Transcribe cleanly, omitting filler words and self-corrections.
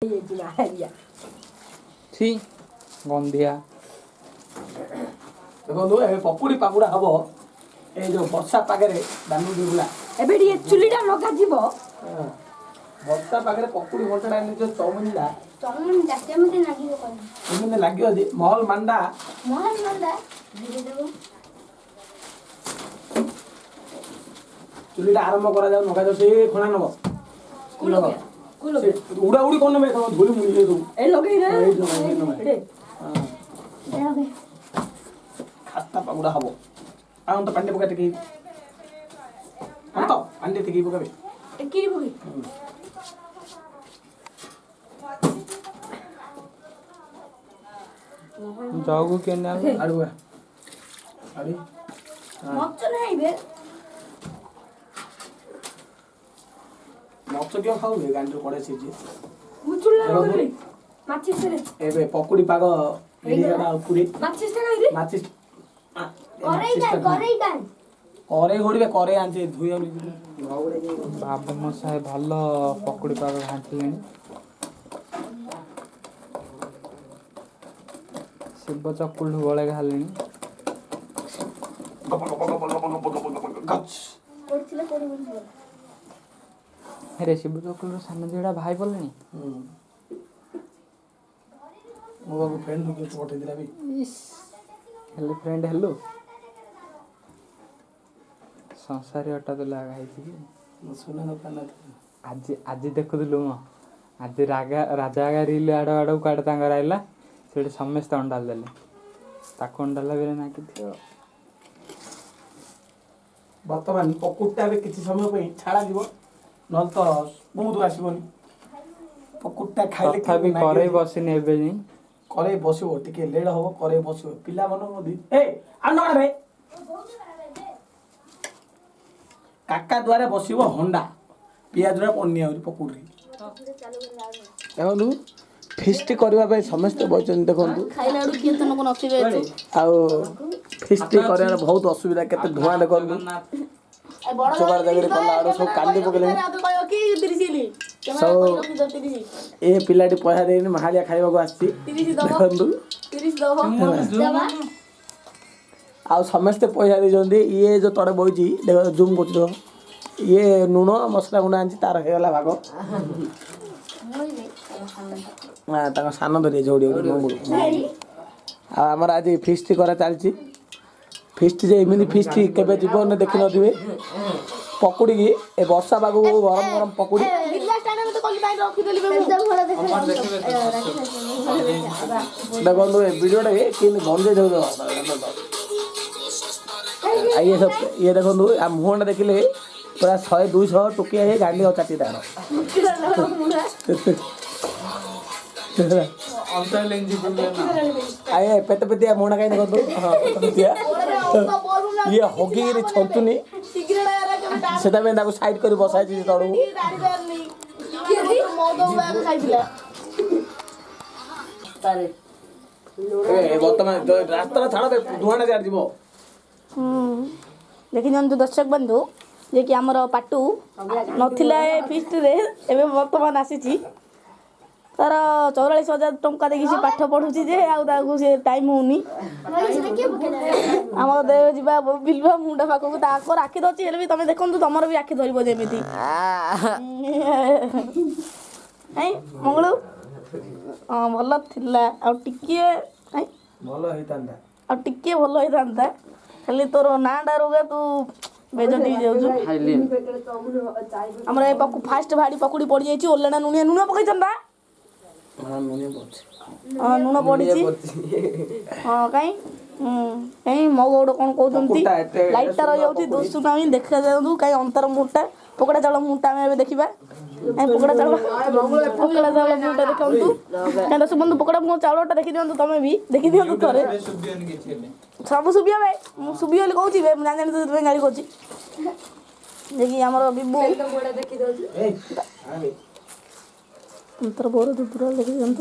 ছি গন্ধিଆ ଦେଖନ୍ତୁ ଏବେ ପକୁଡ଼ି ପାକୁଡ଼ା ହବ ଏଇ ଯୋଉ ବର୍ଷା ପାଗରେ ଦାନୁ ଦିଗୁଲା ଏବେ ଟିକେ ଚୁଲିଟା ଲଗାଯିବ। ବର୍ଷା ପାଗରେ ପକୁଡ଼ି ଘଣ୍ଟାଟା ନିଜ ଚଉମିନଟା କେମିତି ଲାଗିବ କହିବି? କେମିତି ଲାଗିବ ଯେ ମହଲ ମାଣ୍ଡା ଚୁଲିଟା ଆରମ୍ଭ କରାଯାଉ ନଗାଯାଉ ସେ ଖଣା ନବ ଉଡ଼ା ଉଡ଼ି କ'ଣ ନେବେ ଧୂଳି ମୁଳି ସବୁ ଏ ଲଗେଇରେ ଖାସ୍ତା ପାକୁଡ଼ା ହବ ଆଉ ତ ପାଣ୍ଡି ପକା ଟିକେ ତ ପାଣ୍ଡି ଟିକେ ପକାବେ କିରି ପକେଇ ଜଗୁ କେନେ ଆଡ଼ୁ ଆଡ଼ୁ ମଚ ନାହିଁ ବେ ମଛ କିଏ ଖାଉବେ ଗାଣ୍ଡିରୁ ପଡ଼େ ସିଝି ମୁଁ ଚୁଲିରେ ଲଗେଇଲି ମାଚିସରେ ଏବେ ପକୁଡ଼ି ପାଗ ଏଇଟା ପୁରୀ ମାଚିସଟା ନାହିଁ ରେ ମାଚିସ୍ କରେଇ ଘୋଡ଼ିବେ କରେଇ ଆଣିଛି ଧୋଇ ବାବୁ ମୋ ସାହେ ଭଲ ପକୁଡ଼ି ପାଗ ଘାଣ୍ଟିଲେଣି। ଶିବ ଚକୁళ్ళు ଗଳେ ଘାଲିଣି। ରେ ଶିବ ଚକୁళ్ళର ସାନ ଝିଅଟା ଭାଇ ପଡ଼ିଲେଣି। ମୋ ବାବୁ ଫ୍ରେଣ୍ଡ ପଠେଇଥିଲା ବି ହେଲେ ଫ୍ରେଣ୍ଡ ହେଲୁ ସଂସାରୀ ଅଟା ତ ଲାଗ ହେଇଛି କି ସୁନା ଦୋକାନ ଆଜି ଦେଖୁଥିଲୁ ମୁଁ ଆଜି ରାଜା ଆଗା ରିଲ୍ ଆଡ଼କୁ କୁଆଡ଼େ ତାଙ୍କର ଆଇଲା ସେଠି ସମସ୍ତେ ଅଣ୍ଡାଲ ଦେଲେ ତାକୁ ଅଣ୍ଡାଲା ବେଲେ ନାଗିଥିବ। ବର୍ତ୍ତମାନ ପକୁଡ଼ିଟା ଏବେ କିଛି ସମୟ ପାଇଁ ଛାଡ଼ାଯିବ ନହେଲେ ତ ବହୁତ ଆସିବନି ପକୁଡ଼ିଟା ଖାଇଲେ ତଥାପି କରେଇ ବସିନି ଏବେ ଯାଇ କରେଇ ବସିବ ଟିକେ ଲେଟ୍ ହବ କରେଇ ବସିବ ପିଲାମାନଙ୍କୁ ମଧ୍ୟ କାକା ଦ୍ୱାରା ବସିବ ହଣ୍ଡା ପିଆଜରେ ପନି ଆହୁରି ପକୁଡ଼ି ଦେଖନ୍ତୁ ଫିଷ୍ଟ କରିବା ପାଇଁ ସମସ୍ତେ ବସିଛନ୍ତି ଦେଖନ୍ତୁ ଆଉ ଫିଷ୍ଟ କରିବାର ବହୁତ ଅସୁବିଧା କେତେ ଧୂଆଁ ଦେଖନ୍ତୁ ଚୋବାର ଜାଗାରେ କଲା ଆଡ଼ୁ ସବୁ କାନ୍ଦି ପକେଇଲେଣି ସବୁ ଏ ପିଲାଟି ପଇସା ଦେଇନି ମାହାଳିଆ ଖାଇବାକୁ ଆସିଛି ଦେଖନ୍ତୁ ଆଉ ସମସ୍ତେ ପଇସା ଦେଇଛନ୍ତି ଇଏ ଯୋଉ ତଳେ ବଇଛି ଦେଖ ଜୁମ୍ କରୁଛି ଦେଖ ଇଏ ଲୁଣ ମସଲା ଗୁଣ୍ଡ ଆଣିଛି ତାର ହେଇଗଲା ଭାଗ ତାଙ୍କ ସାନ ଧରି ଯୋଡ଼ି ଆଉ ଆମର ଆଜି ଫିଷ୍ଟ କରା ଚାଲିଛି ଫିଷ୍ଟ ଯେ ଏମିତି ଫିଷ୍ଟ କେବେ ଜୀବନରେ ଦେଖିନଥିବେ ପକୁଡ଼ିକି ଏ ବର୍ଷା ପାଗକୁ ଗରମ ଗରମ ପକୁଡ଼ି ଦେଖନ୍ତୁ ଏ ଭିଡ଼ିଓଟା କେମିତି ଗଞ୍ଜେଇ ଦେଉଛ ଇଏ ଦେଖନ୍ତୁ ଆ ମୁହଁଟା ଦେଖିଲେ ପୁରା 100-200 ଟୋକିଆ ହେଇ ଗାଣ୍ଡି ଆଉ ଚାଟି ତାର ଆଏ ପେଟ ପେତିଆ ମୁହଁଟା କାହିଁ ଦେଖନ୍ତୁ ଇଏ ହଗିକିରି ଛନ୍ତୁନି ସେଟା ପାଇଁ ତାକୁ ସାଇଡ୍ କରି ବସାଇଛି ତଳକୁ ବର୍ତ୍ତମାନ ରାସ୍ତାଟା ଛାଡ଼ ଧୂଆଁଟା ସିଆଡ଼େ ଯିବ। ଦେଖିଦିଅନ୍ତୁ ଦର୍ଶକ ବନ୍ଧୁ ଯେ କି ଆମର ପାଟୁ ନଥିଲା ଏ ଫିଷ୍ଟରେ ଏବେ ବର୍ତ୍ତମାନ ଆସିଛି ତାର 44,000 ଟଙ୍କା ଦେଇକି ସେ ପାଠ ପଢୁଛି ଯେ ଆଉ ତାକୁ ସେ ଟାଇମ୍ ହଉନି ଆମର ଦେହ ଯିବା ବିଲବା ମୁଣ୍ଡ ପାଖକୁ ତାଙ୍କର ଆଖି ଧରିଛି ହେଲେ ବି ତମେ ଦେଖନ୍ତୁ ତମର ବି ଆଖି ଧରିବ ଯେମିତି ମଙ୍ଗଳୁ ହଁ ଭଲ ଥିଲା ଆଉ ଟିକିଏ ଭଲ ହେଇଥାନ୍ତା ଆଉ ଟିକିଏ ଭଲ ହେଇଥାନ୍ତା ଖାଲି ତୋର ନାଁଟା ରୋଗା ତୁ ବେଜତି ହେଇଯାଉଛୁ ଆମର ଏ ଫାଷ୍ଟ ଭାଡ଼ି ପକୁଡ଼ି ପଡ଼ିଯାଇଛି ଓଲେଣା ଲୁଣ ପକେଇଛନ୍ତି ହଁ ଲୁଣ ପଡ଼ିଛି ହଁ କାଇଁ କାଇଁ ମୋ ଗୋଡ଼ କ'ଣ କହୁଛନ୍ତି ଲାଇଟ୍ଟା ରହିଯାଉଛି ଦୁଷୁନାହିଁ ଦେଖାଯାଆନ୍ତୁ କାଇଁ ଅନ୍ତର ମୁହଁଟା ପକୋଡ଼ା ଚାଉଳ ମୁହଁଟା ଆମେ ଏବେ ଦେଖିବା ପକୋଡ଼ା ଚାଉଳ ମୁହଁଟା ଦେଖନ୍ତୁ କାଇଁ ଦର୍ଶକ ବନ୍ଧୁ ପକୋଡ଼ା ମୁହଁ ଚାଉଳଟା ଦେଖିଦିଅନ୍ତୁ ତମେ ବି ଦେଖିଦିଅନ୍ତୁ ଥରେ ସବୁ ଶୁଭିବ ଭାଇ ମୁଁ ଶୁଭିବ ବୋଲି କହୁଛି ମୁଁ ଜାଣି ସେଥିପାଇଁ ଗାଳି କରୁଛି ଯେ କି ଆମର ବିଭୁ ତୋର ବଡ଼ ଦୁଦୁର ଦେଖିଦିଅନ୍ତୁ